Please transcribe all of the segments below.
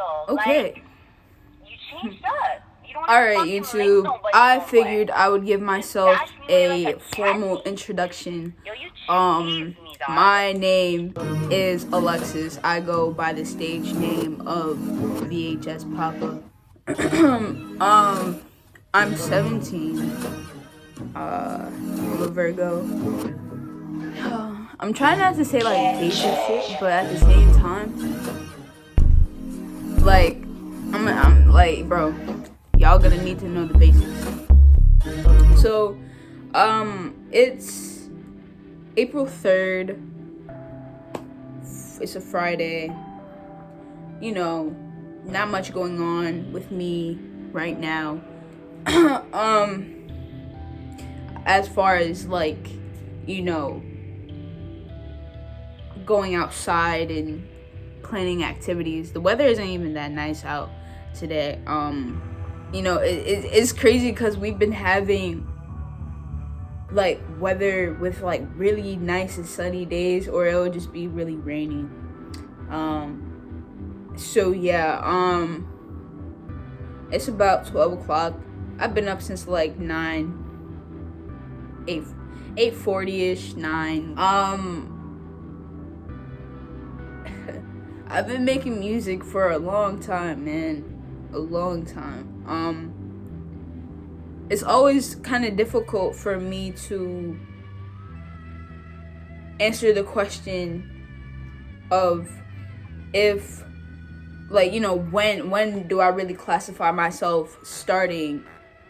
though. Okay. Like, you changed up. You don't Alright, fucking like YouTube. nobody I no more. figured I would give myself Bash me away like a a formal cat. introduction. Yo, you tease me, dog. My name is Alexis. I go by the stage name of Vhspapa. I'm 17. I'm a Virgo. I'm trying not to say like basic shit, but at the same time, like, I'm like, bro, y'all gonna need to know the basics. So, it's April 3rd. It's a Friday. You know, not much going on with me right now. As far as like, you know, going outside and planning activities. The weather isn't even that nice out today. You know, it's crazy because we've been having like weather with like really nice and sunny days, or it'll just be really rainy. So yeah, it's about 12 o'clock. I've been up since like 8:40ish, 9. I've been making music for a long time, man. A long time. It's always kind of difficult for me to answer the question of if, like, you know, when do I really classify myself starting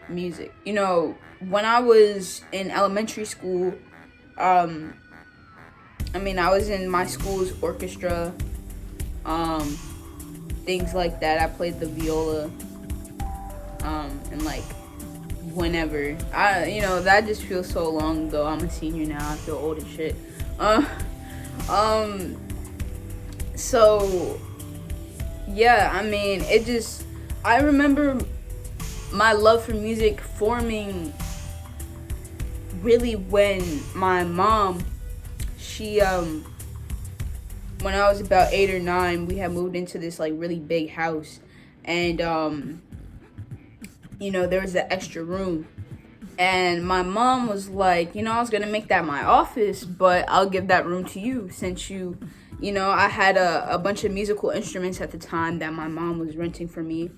music? You know, when I was in elementary school, I was in my school's orchestra, things like that. I played the viola, and like whenever that just feels so long ago. I'm a senior now. I feel old as shit. So yeah, I remember my love for music forming really when my mom, she when I was about 8 or 9, we had moved into this like really big house, and there was an extra room, and my mom was like, I was gonna make that my office, but I'll give that room to you since I had a bunch of musical instruments at the time that my mom was renting for me.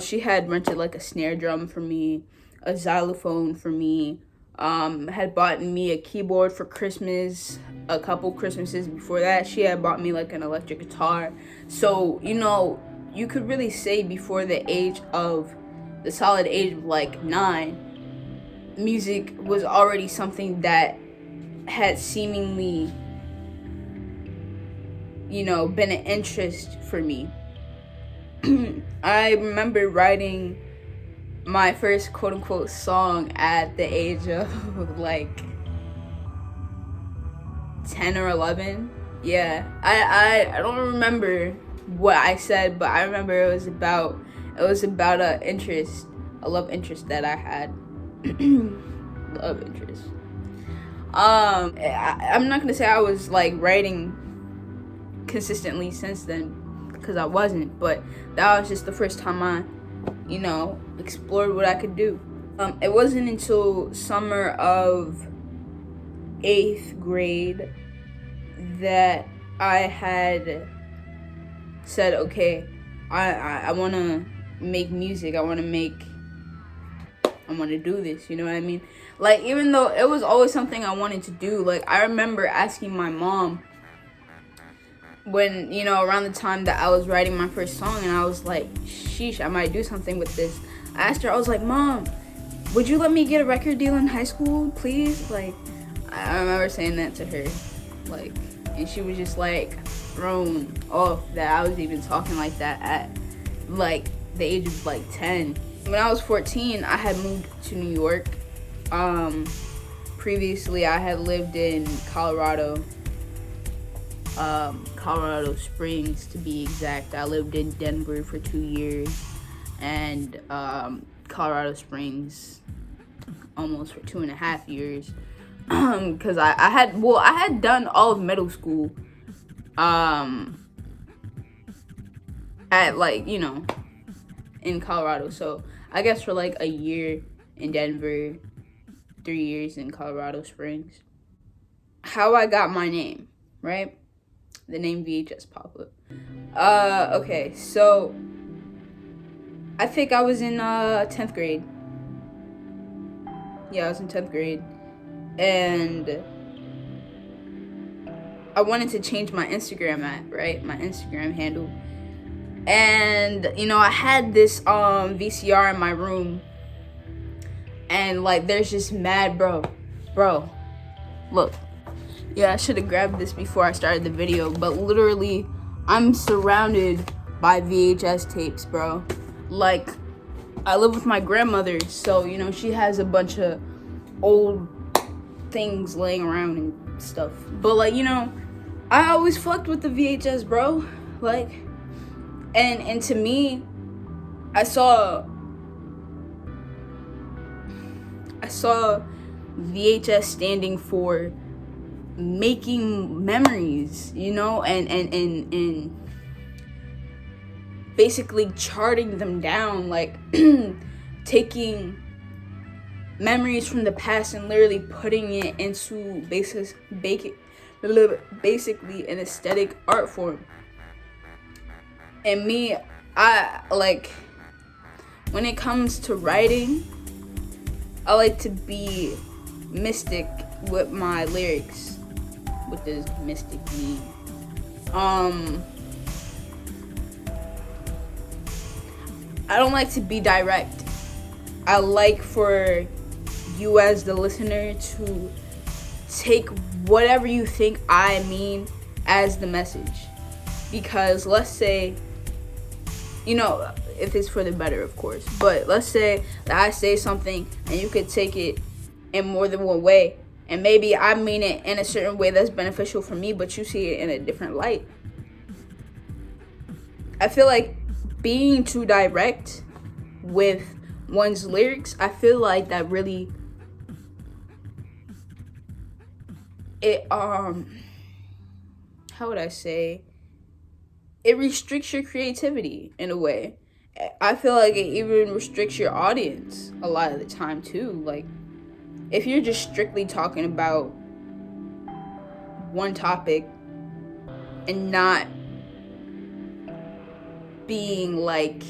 She had rented like a snare drum for me, a xylophone for me, had bought me a keyboard for Christmas. A couple Christmases before that, she had bought me like an electric guitar. So, you could really say before the solid age of like 9, music was already something that had seemingly, been an interest for me. I remember writing my first quote-unquote song at the age of like 10 or 11. Yeah, I don't remember what I said, but I remember it was about a love interest that I had. Love interest. I'm not gonna say I was like writing consistently since then, because I wasn't, but that was just the first time I explored what I could do. It wasn't until summer of 8th grade that I had said, okay, I want to make music. I want to do this, you know what I mean? Like, even though it was always something I wanted to do, like, I remember asking my mom when, around the time that I was writing my first song, and I was like, sheesh, I might do something with this. I asked her, I was like, Mom, would you let me get a record deal in high school, please? Like, I remember saying that to her, like, and she was just like thrown off that I was even talking like that at like the age of like 10. When I was 14, I had moved to New York. Previously I had lived in Colorado Springs to be exact. I lived in Denver for 2 years, and Colorado Springs almost for 2.5 years. Because I had done all of middle school at like, you know, in Colorado. So I guess for like a year in Denver, 3 years in Colorado Springs. How I got my name, right? The name VHS Papa. Okay, so I think I was in 10th grade. Yeah, I was in 10th grade. And I wanted to change my Instagram right? My Instagram handle. And, you know, I had this VCR in my room. And, like, there's just mad, bro, look. Yeah, I should have grabbed this before I started the video. But literally, I'm surrounded by VHS tapes, bro. Like, I live with my grandmother. So, you know, she has a bunch of old things laying around and stuff. But, like, you know, I always fucked with the VHS, bro. Like, and to me, I saw VHS standing for making memories, you know, and basically charting them down, like taking memories from the past and literally putting it into basically an aesthetic art form. And me, I like, when it comes to writing, I like to be mystic with my lyrics. What does mystic mean? I don't like to be direct. I like for you as the listener to take whatever you think I mean as the message. Because let's say, you know, if it's for the better, of course, but let's say that I say something and you could take it in more than one way, and maybe I mean it in a certain way that's beneficial for me, but you see it in a different light. I feel like being too direct with one's lyrics, I feel like that really, how would I say, it restricts your creativity in a way. I feel like it even restricts your audience a lot of the time too. Like, if you're just strictly talking about one topic and not being like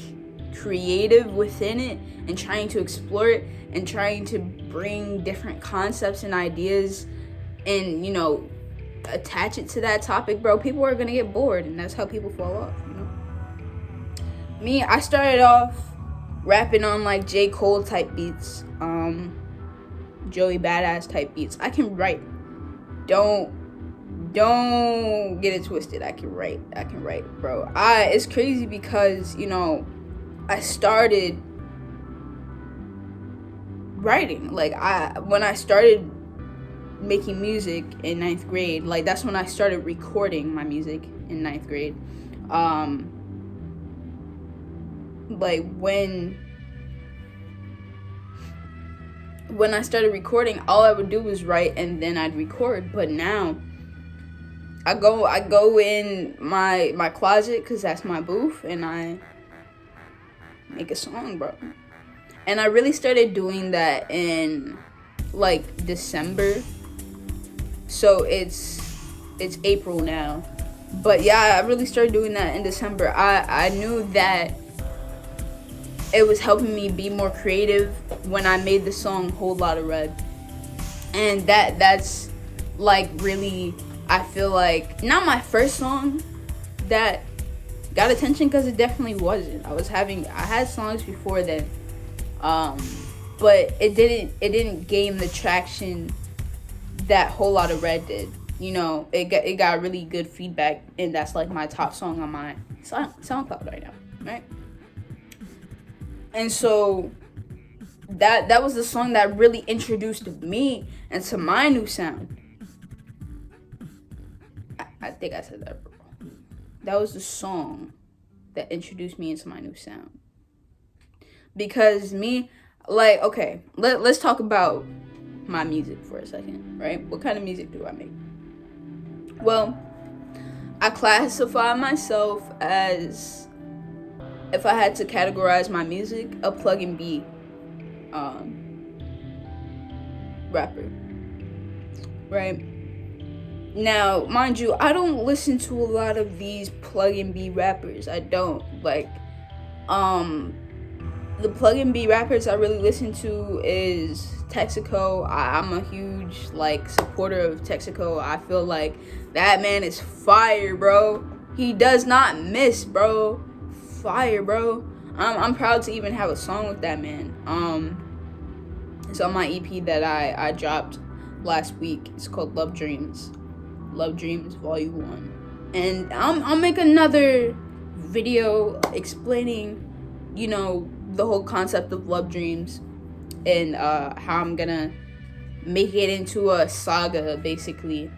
creative within it and trying to explore it and trying to bring different concepts and ideas and, you know, attach it to that topic, bro, people are gonna get bored, and that's how people fall off, you know. Me, I started off rapping on like J. Cole type beats, Joey Badass type beats. I can write. Don't get it twisted. I can write, bro. It's crazy because, you know, I started writing. Like, when I started making music in 9th grade, like, that's when I started recording my music in 9th grade. Like, when I started recording, all I would do was write and then I'd record. But now I go in my closet, because that's my booth, and I make a song, bro. And I really started doing that in like December. So it's April now. But yeah, I really started doing that in December. I knew that it was helping me be more creative when I made the song Whole Lotta Red. And that's like really, I feel like, not my first song that got attention, because it definitely wasn't. I had songs before then, but it didn't gain the traction that Whole Lotta Red did. You know, it got really good feedback, and that's like my top song on my SoundCloud right now, right? And so that was the song that really introduced me into my new sound. I think I said that wrong. That was the song that introduced me into my new sound. Because me, like, okay, let's talk about my music for a second, right? What kind of music do I make? Well, I classify myself as if I had to categorize my music, a plug and B rapper, right? Now, mind you, I don't listen to a lot of these plug and B rappers. I don't. Like, the plug and B rappers I really listen to is Texaco. I'm a huge, like, supporter of Texaco. I feel like that man is fire, bro. He does not miss, bro. Fire, bro. I'm proud to even have a song with that man. It's on my EP that I dropped last week. It's called Love Dreams. Love Dreams Volume 1. And I'll make another video explaining, you know, the whole concept of Love Dreams and how I'm gonna make it into a saga, basically.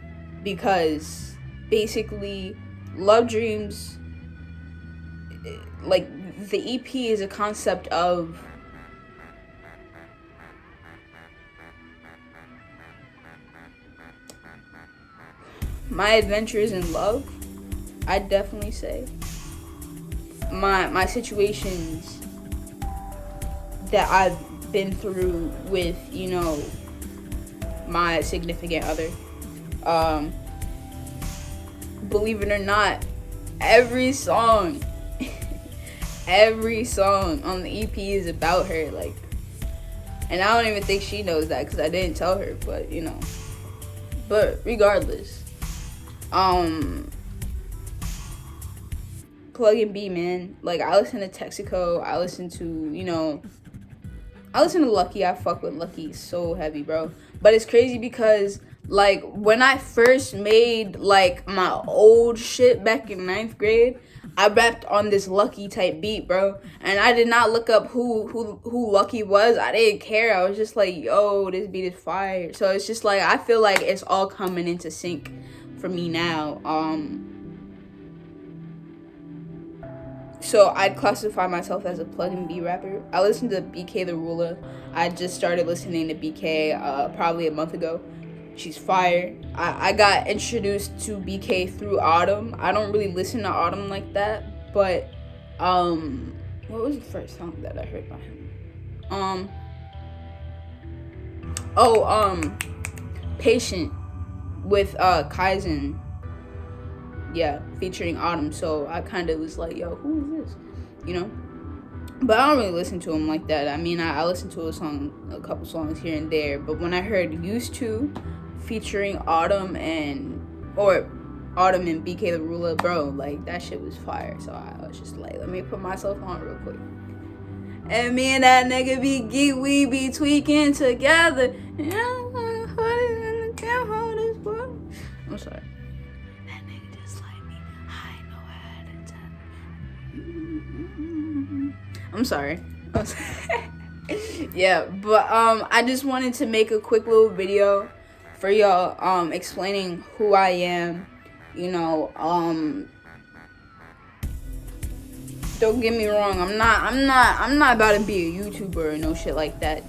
Because basically Love Dreams, like, the EP is a concept of my adventures in love, I'd definitely say. My situations that I've been through with, you know, my significant other. Believe it or not, every song on the EP is about her, like, and I don't even think she knows that because I didn't tell her, but, you know. But regardless, plug and B, man. Like, I listen to Texaco, I listen to, you know, I listen to Lucky. I fuck with Lucky so heavy, bro. But it's crazy because, like, when I first made, like, my old shit back in 9th grade, I rapped on this Lucky type beat, bro. And I did not look up who Lucky was. I didn't care. I was just like, yo, this beat is fire. So it's just like, I feel like it's all coming into sync for me now. So I'd classify myself as a plug and B rapper. I listen to BK the Ruler. I just started listening to BK probably a month ago. She's fire. I got introduced to BK through Autumn. I don't really listen to Autumn like that, but what was the first song that I heard by him? Patient with Kaizen. Yeah, featuring Autumn. So I kind of was like, yo, who is this? You know? But I don't really listen to him like that. I mean, I listen to a couple songs here and there. But when I heard Used To featuring Autumn and BK the Ruler, bro, like, that shit was fire. So I was just like, let me put myself on real quick. And me and that nigga be geek, we be tweaking together. I'm sorry. That nigga just like me. I know how to tell. I'm sorry. Yeah, but I just wanted to make a quick little video for y'all explaining who I am. You know, don't get me wrong, I'm not about to be a YouTuber or no shit like that.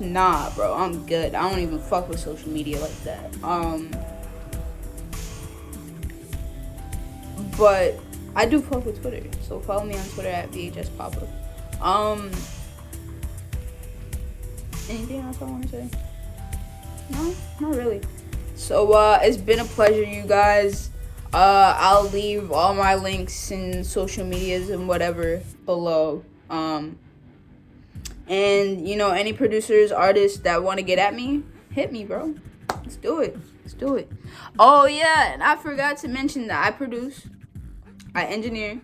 Nah, bro, I'm good. I don't even fuck with social media like that. But I do fuck with Twitter, so follow me on Twitter at Vhspapa. Anything else I want to say? No, not really. So it's been a pleasure, you guys. I'll leave all my links and social medias and whatever below. And, you know, any producers, artists that want to get at me, hit me, bro. Let's do it. Oh, yeah, and I forgot to mention that I produce, I engineer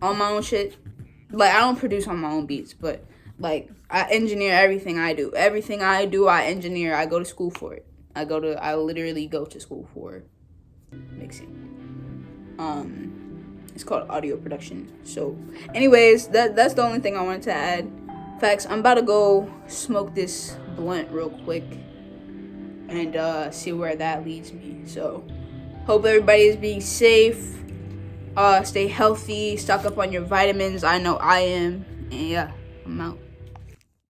on my own shit. Like, I don't produce on my own beats, but, like, I engineer everything I do. Everything I do, I engineer. I go to school for it. I literally go to school for mixing. It's called audio production. So, anyways, that's the only thing I wanted to add. Facts, I'm about to go smoke this blunt real quick and see where that leads me. So, hope everybody is being safe. Stay healthy. Stock up on your vitamins. I know I am. And yeah, I'm out.